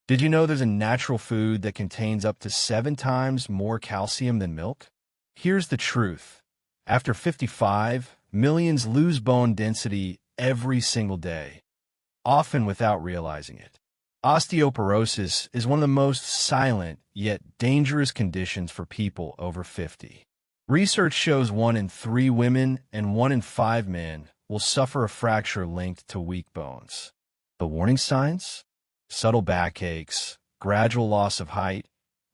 Did you know there's a natural food that contains up to 7 times more calcium than milk? Here's the truth. After 55, millions lose bone density every single day, often without realizing it. Osteoporosis is one of the most silent yet dangerous conditions for people over 50. Research shows 1 in 3 women and 1 in 5 men will suffer a fracture linked to weak bones. The warning signs? Subtle backaches, gradual loss of height,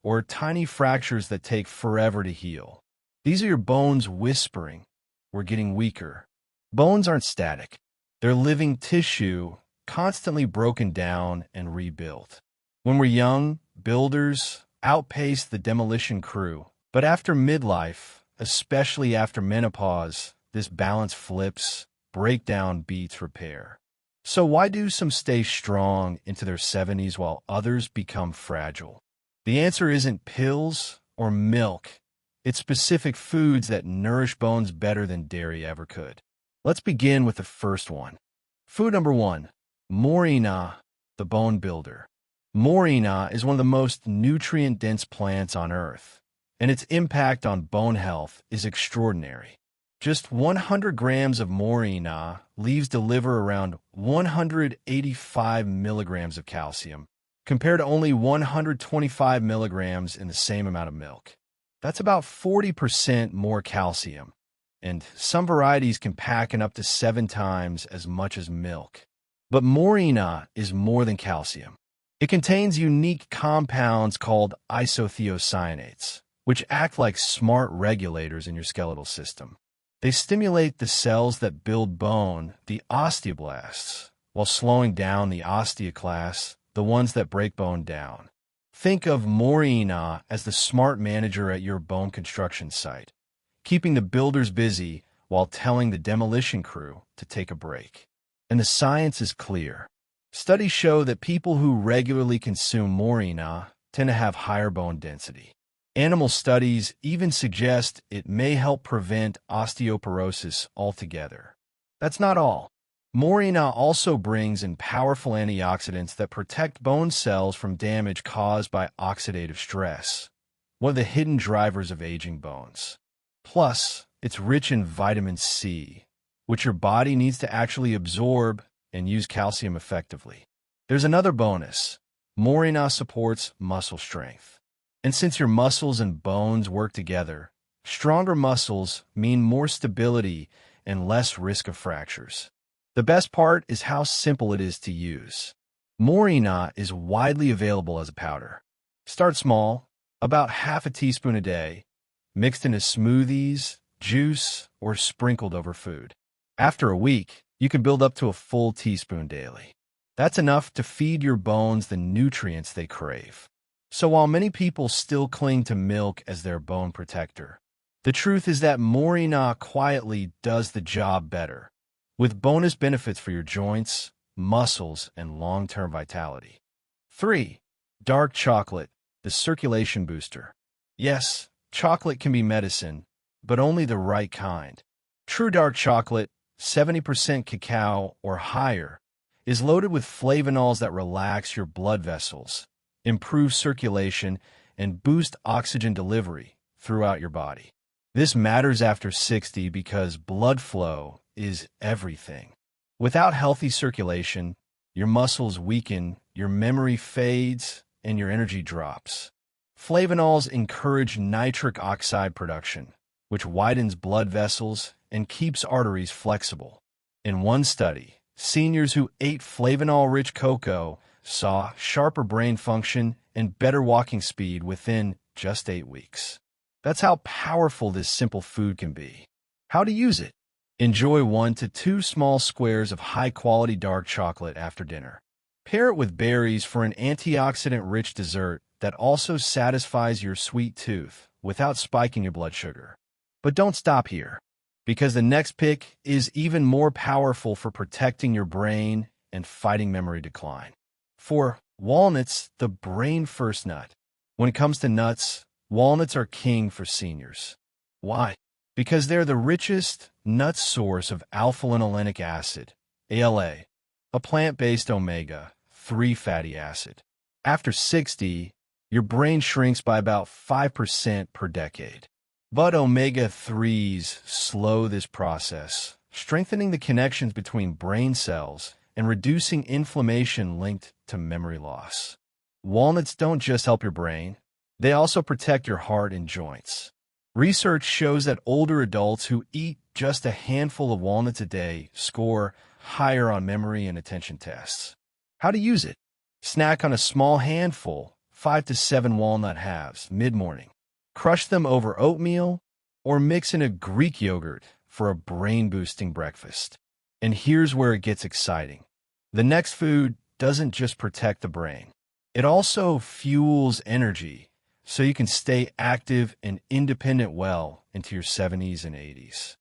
or tiny fractures that take forever to heal. These are your bones whispering, "We're getting weaker." Bones aren't static. They're living tissue, constantly broken down and rebuilt. When we're young, builders outpace the demolition crew. But after midlife, especially after menopause, this balance flips, breakdown beats repair. So why do some stay strong into their 70s while others become fragile? The answer isn't pills or milk. It's specific foods that nourish bones better than dairy ever could. Let's begin with the first one. Food number 1, moringa, the bone builder. Moringa is one of the most nutrient-dense plants on Earth, and its impact on bone health is extraordinary. Just 100 grams of moringa leaves deliver around 185 milligrams of calcium, compared to only 125 milligrams in the same amount of milk. That's about 40% more calcium, and some varieties can pack in up to 7 times as much as milk. But moringa is more than calcium. It contains unique compounds called isothiocyanates, which act like smart regulators in your skeletal system. They stimulate the cells that build bone, the osteoblasts, while slowing down the osteoclasts, the ones that break bone down. Think of moringa as the smart manager at your bone construction site, keeping the builders busy while telling the demolition crew to take a break. And the science is clear. Studies show that people who regularly consume moringa tend to have higher bone density. Animal studies even suggest it may help prevent osteoporosis altogether. That's not all. Moringa also brings in powerful antioxidants that protect bone cells from damage caused by oxidative stress, one of the hidden drivers of aging bones. Plus, it's rich in vitamin C, which your body needs to actually absorb and use calcium effectively. There's another bonus. Moringa supports muscle strength. And since your muscles and bones work together, stronger muscles mean more stability and less risk of fractures. The best part is how simple it is to use. Moringa is widely available as a powder. Start small, about half a teaspoon a day, mixed into smoothies, juice, or sprinkled over food. After a week, you can build up to a full teaspoon daily. That's enough to feed your bones the nutrients they crave. So while many people still cling to milk as their bone protector, the truth is that moringa quietly does the job better, with bonus benefits for your joints, muscles, and long-term vitality. 3. Dark chocolate, the circulation booster. Yes, chocolate can be medicine, but only the right kind. True dark chocolate, 70% cacao or higher, is loaded with flavonols that relax your blood vessels, improve circulation, and boost oxygen delivery throughout your body. This matters after 60 because blood flow is everything. Without healthy circulation, your muscles weaken, your memory fades, and your energy drops. Flavonols encourage nitric oxide production, which widens blood vessels and keeps arteries flexible. In one study, seniors who ate flavanol-rich cocoa saw sharper brain function and better walking speed within just 8 weeks. That's how powerful this simple food can be. How to use it? Enjoy 1 to 2 small squares of high-quality dark chocolate after dinner. Pair it with berries for an antioxidant-rich dessert that also satisfies your sweet tooth without spiking your blood sugar. But don't stop here, because the next pick is even more powerful for protecting your brain and fighting memory decline. 4. Walnuts, the brain-first nut. When it comes to nuts, walnuts are king for seniors. Why? Because they're the richest nut source of alpha-linolenic acid, ALA, a plant-based omega-3 fatty acid. After 60, your brain shrinks by about 5% per decade. But omega-3s slow this process, strengthening the connections between brain cells and reducing inflammation linked to memory loss. Walnuts don't just help your brain, they also protect your heart and joints. Research shows that older adults who eat just a handful of walnuts a day score higher on memory and attention tests. How to use it? Snack on a small handful, 5 to 7 walnut halves, mid-morning. Crush them over oatmeal or mix in a Greek yogurt for a brain-boosting breakfast. And here's where it gets exciting. The next food doesn't just protect the brain. It also fuels energy so you can stay active and independent well into your 70s and 80s.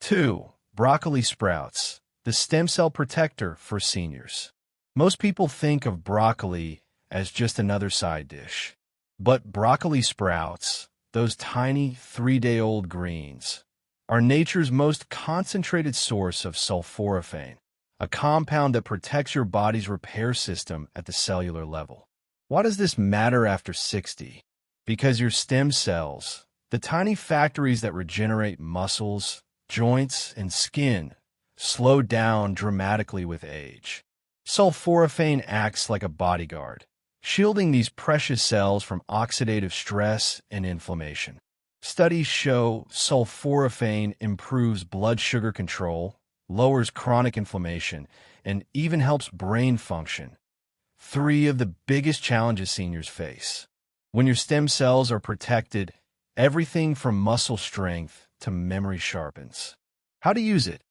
2. Broccoli sprouts, the stem cell protector for seniors. Most people think of broccoli as just another side dish. But broccoli sprouts, those tiny 3-day-old greens, are nature's most concentrated source of sulforaphane, a compound that protects your body's repair system at the cellular level. Why does this matter after 60? Because your stem cells, the tiny factories that regenerate muscles, joints, and skin, slow down dramatically with age. Sulforaphane acts like a bodyguard, shielding these precious cells from oxidative stress and inflammation. Studies show sulforaphane improves blood sugar control, lowers chronic inflammation, and even helps brain function. 3 of the biggest challenges seniors face. When your stem cells are protected, everything from muscle strength to memory sharpens. How to use it?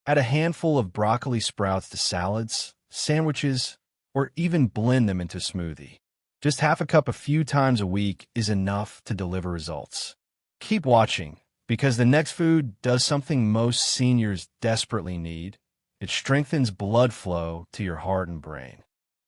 Add a handful of broccoli sprouts to salads, sandwiches, or even blend them into smoothie. Just half a cup a few times a week is enough to deliver results. Keep watching, because the next food does something most seniors desperately need. It strengthens blood flow to your heart and brain.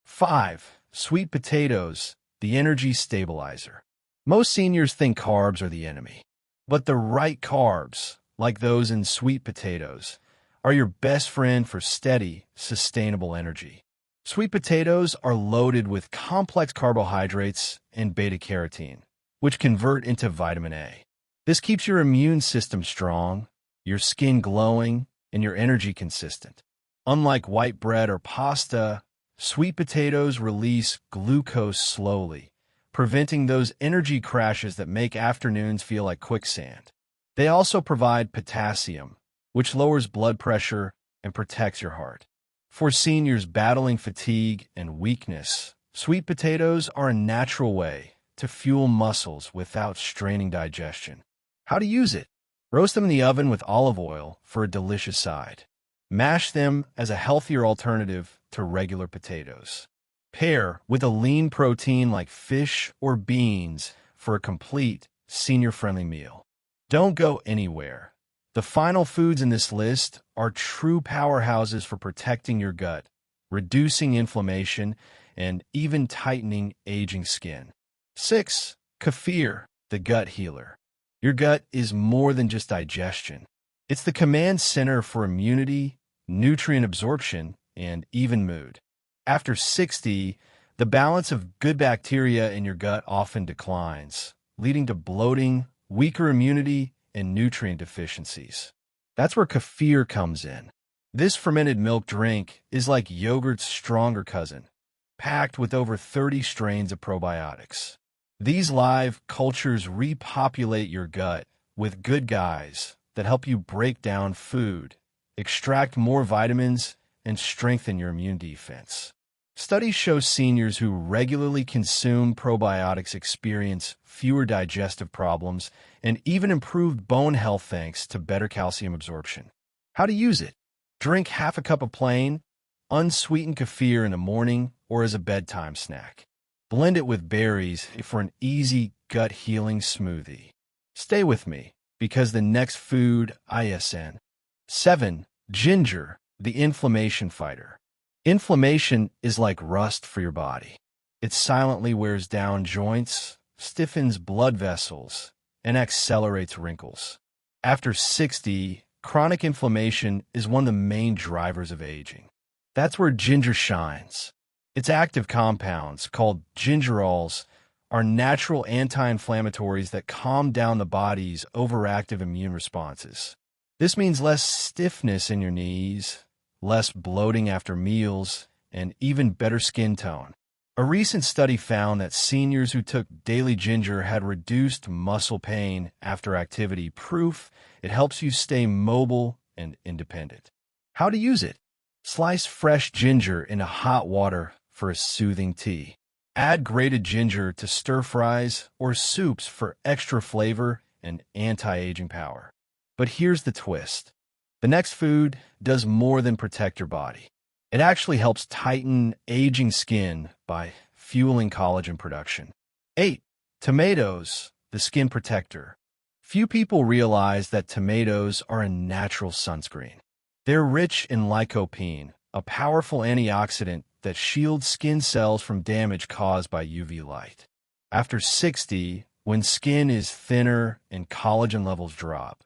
5. Sweet potatoes, the energy stabilizer. Most seniors think carbs are the enemy, but the right carbs, like those in sweet potatoes, are your best friend for steady, sustainable energy. Sweet potatoes are loaded with complex carbohydrates and beta-carotene, which convert into vitamin A. This keeps your immune system strong, your skin glowing, and your energy consistent. Unlike white bread or pasta, sweet potatoes release glucose slowly, preventing those energy crashes that make afternoons feel like quicksand. They also provide potassium, which lowers blood pressure and protects your heart. For seniors battling fatigue and weakness, sweet potatoes are a natural way to fuel muscles without straining digestion. How to use it? Roast them in the oven with olive oil for a delicious side. Mash them as a healthier alternative to regular potatoes. Pair with a lean protein like fish or beans for a complete, senior-friendly meal. Don't go anywhere. The final foods in this list are true powerhouses for protecting your gut, reducing inflammation, and even tightening aging skin. 6. Kefir, the gut healer. Your gut is more than just digestion. It's the command center for immunity, nutrient absorption, and even mood. After 60, the balance of good bacteria in your gut often declines, leading to bloating, weaker immunity, and nutrient deficiencies. That's where kefir comes in. This fermented milk drink is like yogurt's stronger cousin, packed with over 30 strains of probiotics. These live cultures repopulate your gut with good guys that help you break down food, extract more vitamins, and strengthen your immune defense. Studies show seniors who regularly consume probiotics experience fewer digestive problems and even improved bone health thanks to better calcium absorption. How to use it? Drink half a cup of plain, unsweetened kefir in the morning or as a bedtime snack. Blend it with berries for an easy gut-healing smoothie. Stay with me, because the next food, ISN. 7. Ginger, the inflammation fighter. Inflammation is like rust for your body. It silently wears down joints, stiffens blood vessels, and accelerates wrinkles. After 60, chronic inflammation is one of the main drivers of aging. That's where ginger shines. Its active compounds, called gingerols, are natural anti-inflammatories that calm down the body's overactive immune responses. This means less stiffness in your knees, less bloating after meals, and even better skin tone. A recent study found that seniors who took daily ginger had reduced muscle pain after activity, proof it helps you stay mobile and independent. How to use it? Slice fresh ginger into hot water for a soothing tea. Add grated ginger to stir-fries or soups for extra flavor and anti-aging power. But here's the twist. The next food does more than protect your body. It actually helps tighten aging skin by fueling collagen production. 8. Tomatoes, the skin protector. Few people realize that tomatoes are a natural sunscreen. They're rich in lycopene, a powerful antioxidant that shields skin cells from damage caused by UV light. After 60, when skin is thinner and collagen levels drop,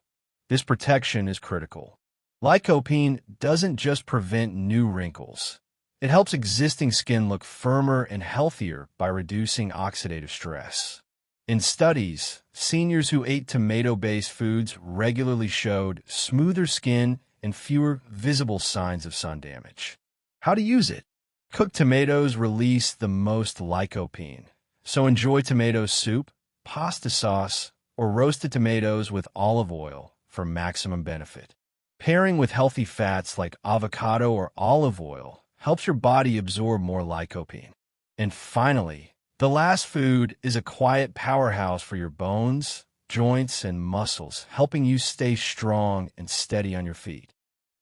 this protection is critical. Lycopene doesn't just prevent new wrinkles. It helps existing skin look firmer and healthier by reducing oxidative stress. In studies, seniors who ate tomato-based foods regularly showed smoother skin and fewer visible signs of sun damage. How to use it? Cooked tomatoes release the most lycopene, so enjoy tomato soup, pasta sauce, or roasted tomatoes with olive oil for maximum benefit. Pairing with healthy fats like avocado or olive oil helps your body absorb more lycopene. And finally, the last food is a quiet powerhouse for your bones, joints, and muscles, helping you stay strong and steady on your feet.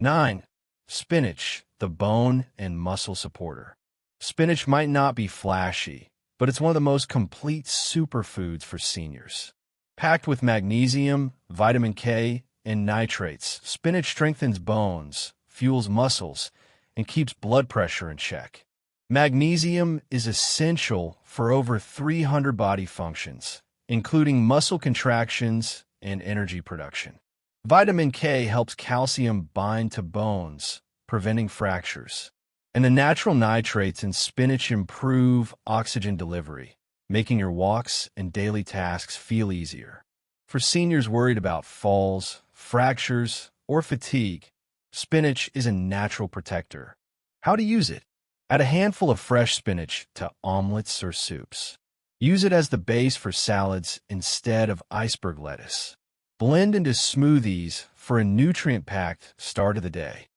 9. Spinach, the bone and muscle supporter. Spinach might not be flashy, but it's one of the most complete superfoods for seniors. Packed with magnesium, vitamin K, and nitrates, spinach strengthens bones, fuels muscles, and keeps blood pressure in check. Magnesium is essential for over 300 body functions, including muscle contractions and energy production. Vitamin K helps calcium bind to bones, preventing fractures. And the natural nitrates in spinach improve oxygen delivery, making your walks and daily tasks feel easier. For seniors worried about falls, fractures, or fatigue, spinach is a natural protector. How to use it? Add a handful of fresh spinach to omelets or soups. Use it as the base for salads instead of iceberg lettuce. Blend into smoothies for a nutrient-packed start of the day.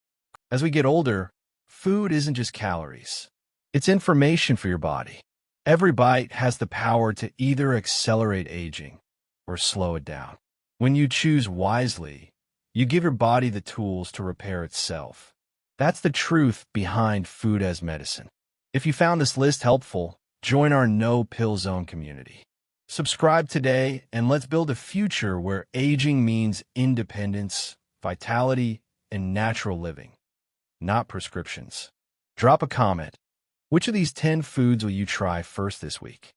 As we get older, food isn't just calories. It's information for your body. Every bite has the power to either accelerate aging or slow it down. When you choose wisely, you give your body the tools to repair itself. That's the truth behind food as medicine. If you found this list helpful, join our No Pill Zone community. Subscribe today and let's build a future where aging means independence, vitality, and natural living, not prescriptions. Drop a comment. Which of these 10 foods will you try first this week?